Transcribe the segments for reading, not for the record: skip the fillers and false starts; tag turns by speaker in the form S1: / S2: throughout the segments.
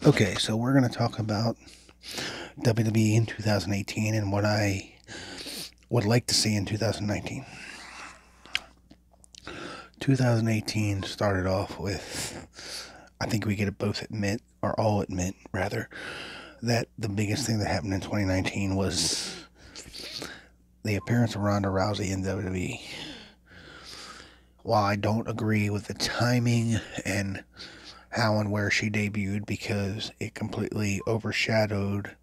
S1: Okay, so we're going to talk about WWE in 2018 and what I would like to see in 2019. 2018 started off with, I think we could both admit, or all admit, rather, that the biggest thing that happened in 2019 was the appearance of Ronda Rousey in WWE. While I don't agree with the timing and how and where she debuted because it completely overshadowed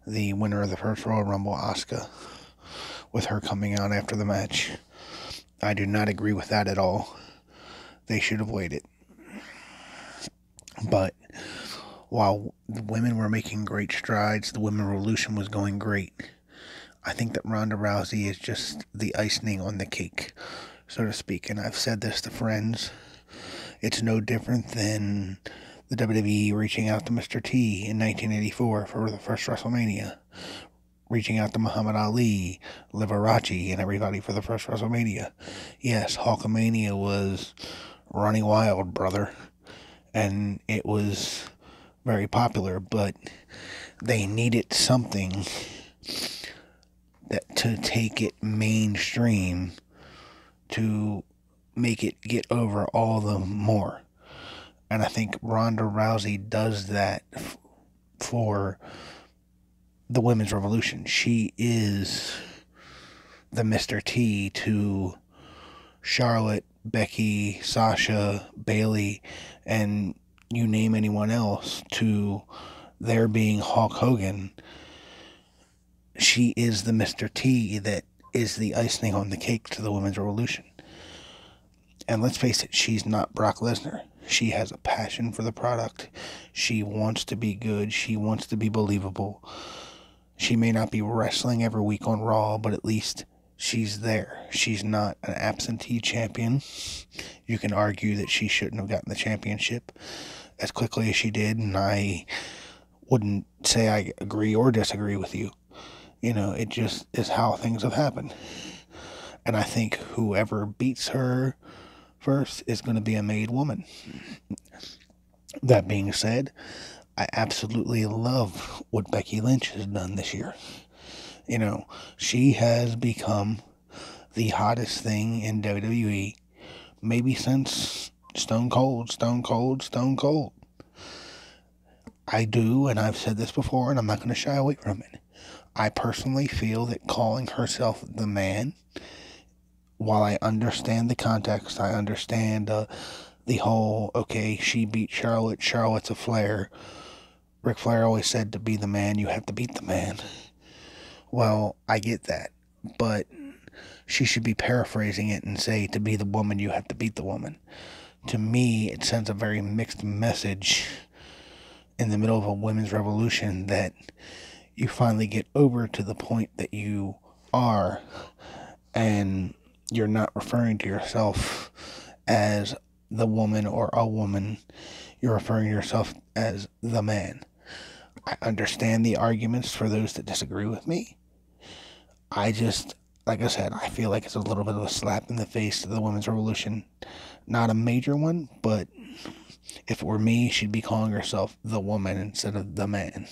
S1: the winner of the first Royal Rumble, Asuka, with her coming out after the match. I do not agree with that at all. They should have waited. But while the women were making great strides, the women revolution was going great. I think that Ronda Rousey is just the icing on the cake, so to speak. And I've said this to friends. It's no different than the WWE reaching out to Mr. T in 1984 for the first WrestleMania, reaching out to Muhammad Ali, Liberace, and everybody for the first WrestleMania. Yes, Hulkamania was running wild, brother, and it was very popular, but they needed something that to take it mainstream to make it get over all the more. And I think Ronda Rousey does that for the women's revolution. She is the Mr. T to Charlotte, Becky, Sasha, Bayley, and you name anyone else, to there being Hulk Hogan. She is the Mr. T that is the icing on the cake to the women's revolution. And let's face it, she's not Brock Lesnar. She has a passion for the product. She wants to be good. She wants to be believable. She may not be wrestling every week on Raw, but at least she's there. She's not an absentee champion. You can argue that she shouldn't have gotten the championship as quickly as she did, and I wouldn't say I agree or disagree with you. You know, it just is how things have happened. And I think whoever beats her first is going to be a made woman. That being said, I absolutely love what Becky Lynch has done this year. You know, she has become the hottest thing in WWE, maybe since Stone Cold. I do, and I've said this before, and I'm not going to shy away from it. I personally feel that calling herself the man, while I understand the context, I understand the whole, okay, she beat Charlotte, Charlotte's a Flair. Ric Flair always said to be the man, you have to beat the man. Well, I get that, but she should be paraphrasing it and say, to be the woman, you have to beat the woman. To me, it sends a very mixed message in the middle of a women's revolution that you finally get over to the point that you are, and you're not referring to yourself as the woman or a woman. You're referring to yourself as the man. I understand the arguments for those that disagree with me. I just, like I said, I feel like it's a little bit of a slap in the face to the women's revolution. Not a major one, but if it were me, she'd be calling herself the woman instead of the man.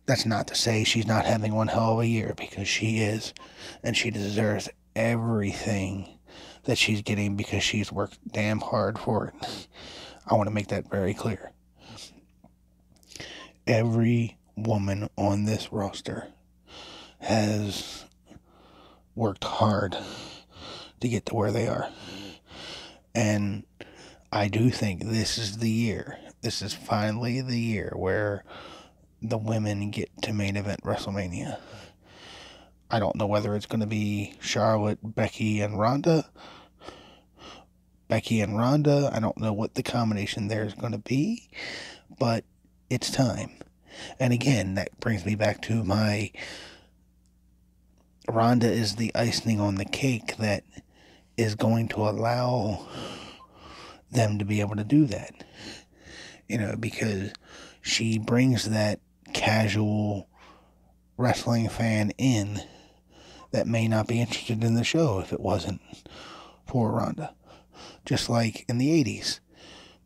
S1: That's not to say she's not having one hell of a year, because she is, and she deserves everything that she's getting because she's worked damn hard for it. I want to make that very clear. Every woman on this roster has worked hard to get to where they are. And I do think this is the year. This is finally the year where the women get to main event WrestleMania. I don't know whether it's going to be Charlotte, Becky, and Ronda. I don't know what the combination there is going to be, but it's time. And again, that brings me back to my Ronda is the icing on the cake that is going to allow them to be able to do that. You know, because she brings that casual wrestling fan in that may not be interested in the show if it wasn't for Ronda. Just like in the 80s,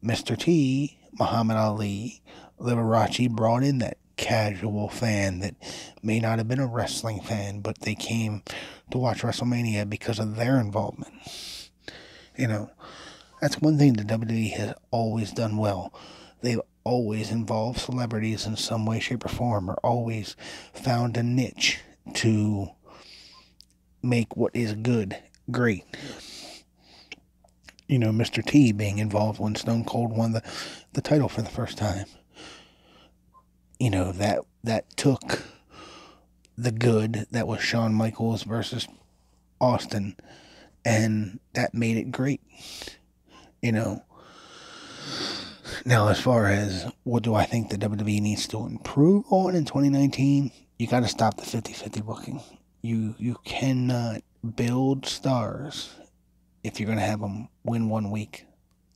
S1: Mr. T Muhammad Ali, Liberace brought in that casual fan that may not have been a wrestling fan, but they came to watch WrestleMania because of their involvement. You know, that's one thing the WWE has always done well. They've always involved celebrities in some way, shape, or form, or always found a niche to make what is good great. You know, Mr. T being involved when Stone Cold won the title for the first time. You know, that took the good that was Shawn Michaels versus Austin, and that made it great. You know, now as far as what do I think the WWE needs to improve on in 2019, you got to stop the 50-50 booking. You cannot build stars if you're going to have them win one week,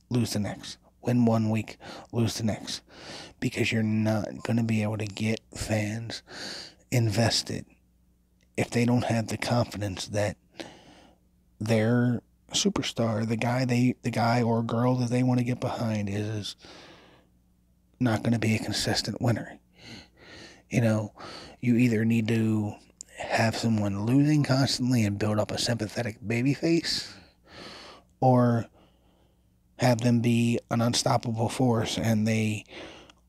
S1: lose the next. Win one week, lose the next. Because you're not going to be able to get fans invested if they don't have the confidence that their superstar, the guy or girl that they want to get behind, is not going to be a consistent winner. You know, you either need to have someone losing constantly and build up a sympathetic babyface, or have them be an unstoppable force and they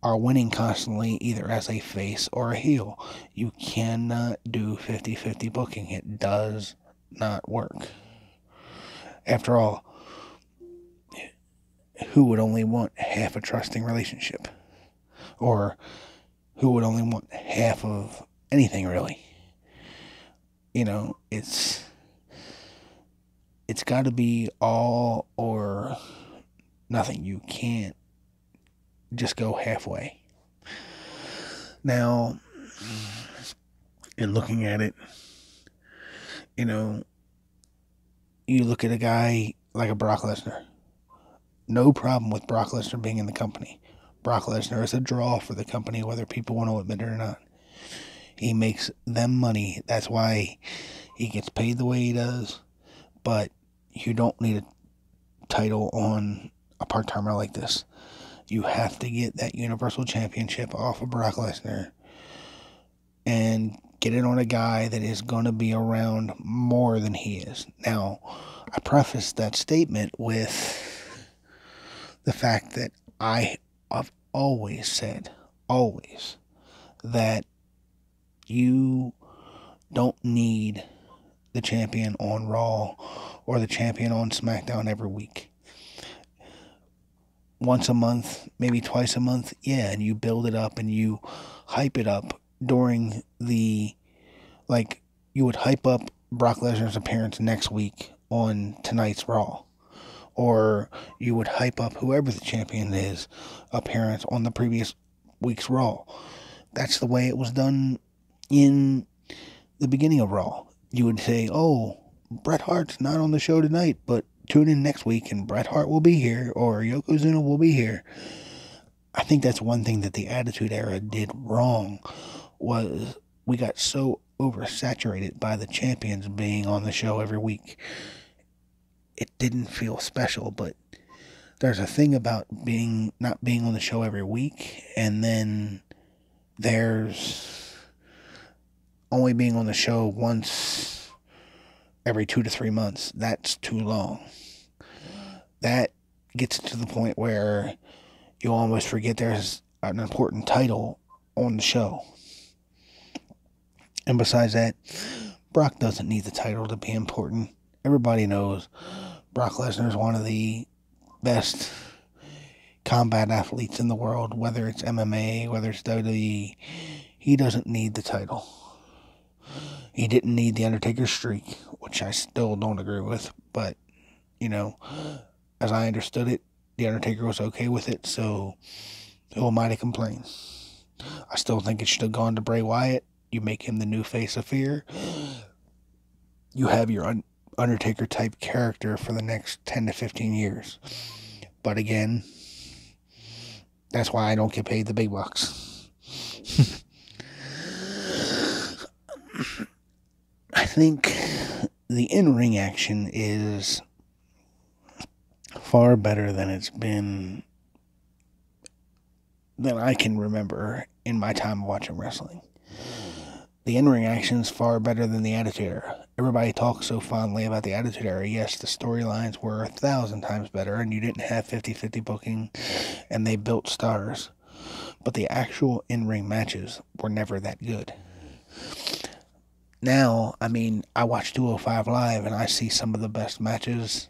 S1: are winning constantly either as a face or a heel. You cannot do 50-50 booking. It does not work. After all, who would only want half a trusting relationship? Or who would only want half of anything, really? You know, it's got to be all or nothing. You can't just go halfway. Now, in looking at it, you know, you look at a guy like a Brock Lesnar. No problem with Brock Lesnar being in the company. Brock Lesnar is a draw for the company, whether people want to admit it or not. He makes them money. That's why he gets paid the way he does. But you don't need a title on a part-timer like this. You have to get that Universal Championship off of Brock Lesnar and get it on a guy that is going to be around more than he is. Now, I prefaced that statement with the fact that I've always said, that you don't need the champion on Raw or the champion on SmackDown every week. Once a month, maybe twice a month, yeah, and you build it up and you hype it up during the, like, you would hype up Brock Lesnar's appearance next week on tonight's Raw. Or you would hype up whoever the champion is appearance on the previous week's Raw. That's the way it was done in the beginning of Raw. You would say, oh, Bret Hart's not on the show tonight, but tune in next week and Bret Hart will be here, or Yokozuna will be here. I think that's one thing that the Attitude Era did wrong, was we got so oversaturated by the champions being on the show every week. It didn't feel special, but there's a thing about not being on the show every week, and then there's only being on the show once every 2 to 3 months. That's too long. That gets to the point where you almost forget there's an important title on the show. And besides that, Brock doesn't need the title to be important. Everybody knows Brock Lesnar is one of the best combat athletes in the world, whether it's MMA, whether it's WWE. He doesn't need the title. He didn't need the Undertaker's streak, which I still don't agree with, but, you know, as I understood it, the Undertaker was okay with it, so who am I to complain? I still think it should have gone to Bray Wyatt. You make him the new face of fear. You have your Undertaker-type character for the next 10 to 15 years. But again, that's why I don't get paid the big bucks. I think the in-ring action is far better than it's been than I can remember in my time watching wrestling. The in-ring action is far better than the Attitude Era. Everybody talks so fondly about the Attitude Era. Yes, the storylines were 1,000 times better, and you didn't have 50-50 booking, and they built stars. But the actual in-ring matches were never that good. Now, I mean, I watch 205 Live, and I see some of the best matches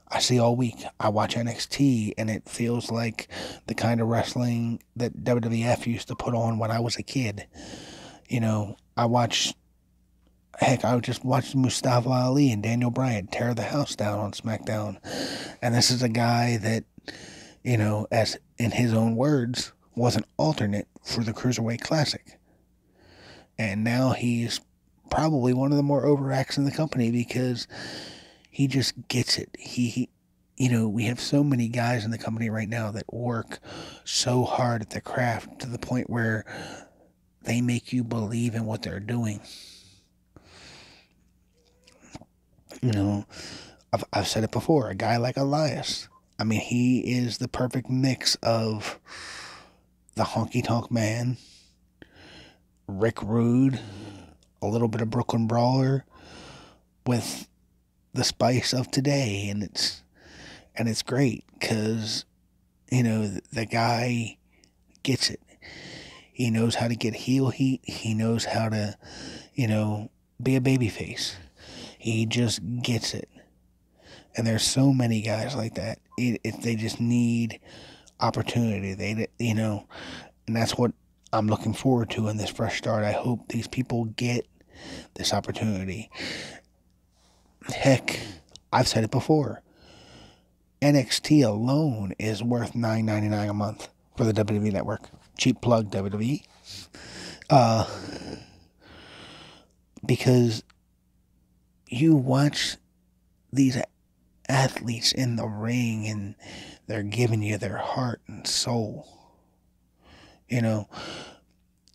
S1: I see all week. I watch NXT, and it feels like the kind of wrestling that WWF used to put on when I was a kid. You know, I just watched Mustafa Ali and Daniel Bryan tear the house down on SmackDown. And this is a guy that, you know, as in his own words, was an alternate for the Cruiserweight Classic. And now he's probably one of the more over acts in the company because he just gets it. You know, we have so many guys in the company right now that work so hard at their craft to the point where they make you believe in what they're doing. You know, I've said it before, a guy like Elias. I mean, he is the perfect mix of the honky-tonk man, Rick Rude, a little bit of Brooklyn Brawler, with the spice of today, and it's great because, you know, the guy gets it. He knows how to get heel heat. He knows how to, you know, be a babyface. He just gets it. And there's so many guys like that. If they just need opportunity, you know, and that's what I'm looking forward to in this fresh start. I hope these people get this opportunity. Heck, I've said it before. NXT alone is worth $9.99 a month for the WWE Network. Cheap plug, WWE. Because you watch these athletes in the ring and they're giving you their heart and soul. You know,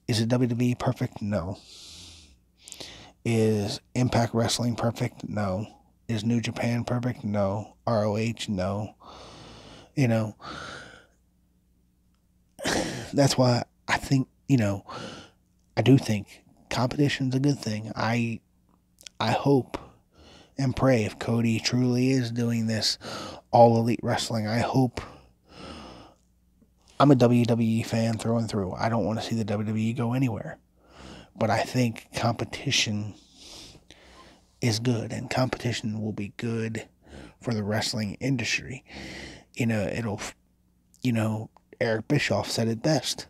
S1: is it WWE perfect? No. Is Impact Wrestling perfect? No. Is New Japan perfect? No. ROH? No. You know, that's why I think, you know, I do think competition's a good thing. I hope and pray if Cody truly is doing this all elite wrestling, I hope. I'm a WWE fan through and through. I don't want to see the WWE go anywhere. But I think competition is good, and competition will be good for the wrestling industry. You know, Eric Bischoff said it best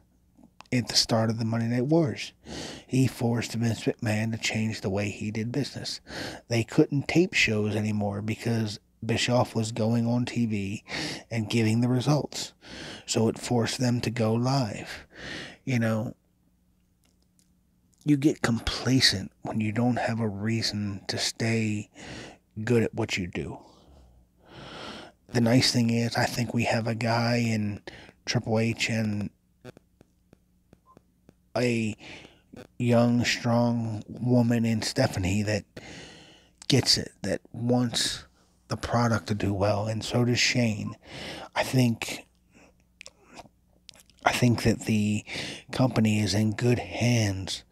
S1: at the start of the Monday Night Wars. He forced Vince McMahon to change the way he did business. They couldn't tape shows anymore because Bischoff was going on TV and giving the results. So it forced them to go live. You know, you get complacent when you don't have a reason to stay good at what you do. The nice thing is, I think we have a guy in Triple H and a young, strong woman in Stephanie that gets it, that wants the product to do well, and so does Shane. I think that the company is in good hands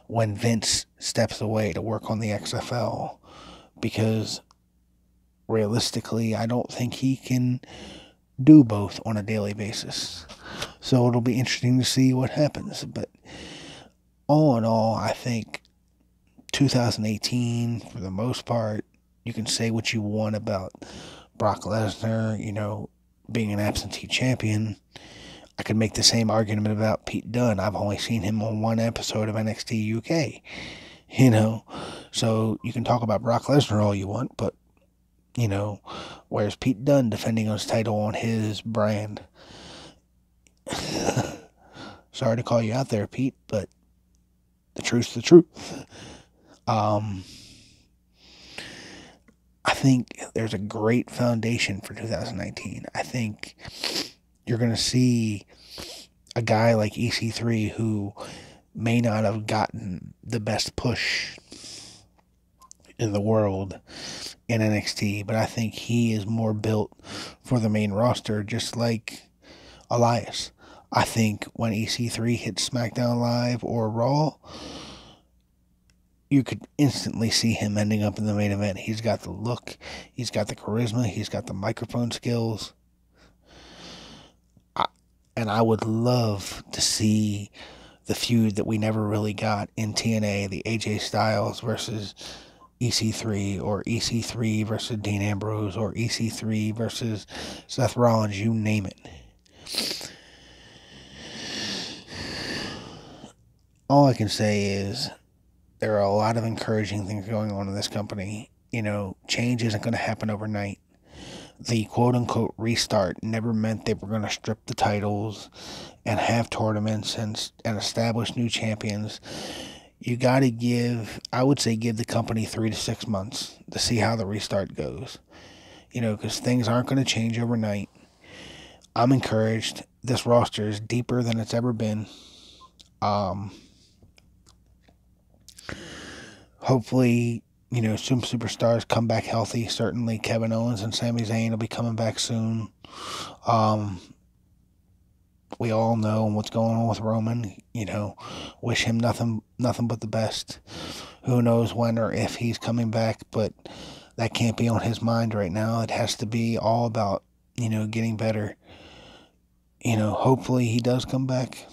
S1: when Vince steps away to work on the XFL, because realistically, I don't think he can do both on a daily basis. So it'll be interesting to see what happens. But all in all, I think 2018, for the most part, you can say what you want about Brock Lesnar, you know, being an absentee champion. I could make the same argument about Pete Dunne. I've only seen him on one episode of NXT UK, you know. So you can talk about Brock Lesnar all you want, but, you know, where's Pete Dunne defending his title on his brand? Sorry to call you out there, Pete, but the truth's the truth. I think there's a great foundation for 2019. I think you're going to see a guy like EC3 who may not have gotten the best push in the world in NXT, but I think he is more built for the main roster, just like Elias. I think when EC3 hits SmackDown Live or Raw, you could instantly see him ending up in the main event. He's got the look, he's got the charisma, he's got the microphone skills. And I would love to see the feud that we never really got in TNA, the AJ Styles versus EC3, or EC3 versus Dean Ambrose, or EC3 versus Seth Rollins, you name it. All I can say is there are a lot of encouraging things going on in this company. Change isn't going to happen overnight. The quote-unquote restart never meant they were going to strip the titles and have tournaments and establish new champions. You got to I would say give the company 3 to 6 months to see how the restart goes. Because things aren't going to change overnight. I'm encouraged. This roster is deeper than it's ever been. Hopefully, some superstars come back healthy. Certainly Kevin Owens and Sami Zayn will be coming back soon. We all know what's going on with Roman. Wish him nothing but the best. Who knows when or if he's coming back, but that can't be on his mind right now. It has to be all about, getting better. Hopefully he does come back.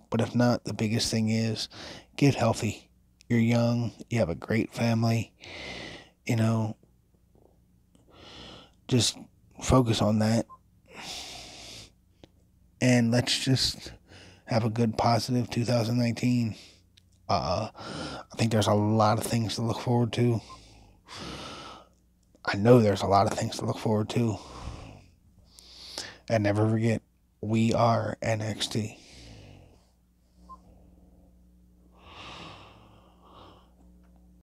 S1: But if not, the biggest thing is get healthy. You're young. You have a great family. Just focus on that. And let's just have a good, positive 2019. I think there's a lot of things to look forward to. I know there's a lot of things to look forward to. And never forget, we are NXT.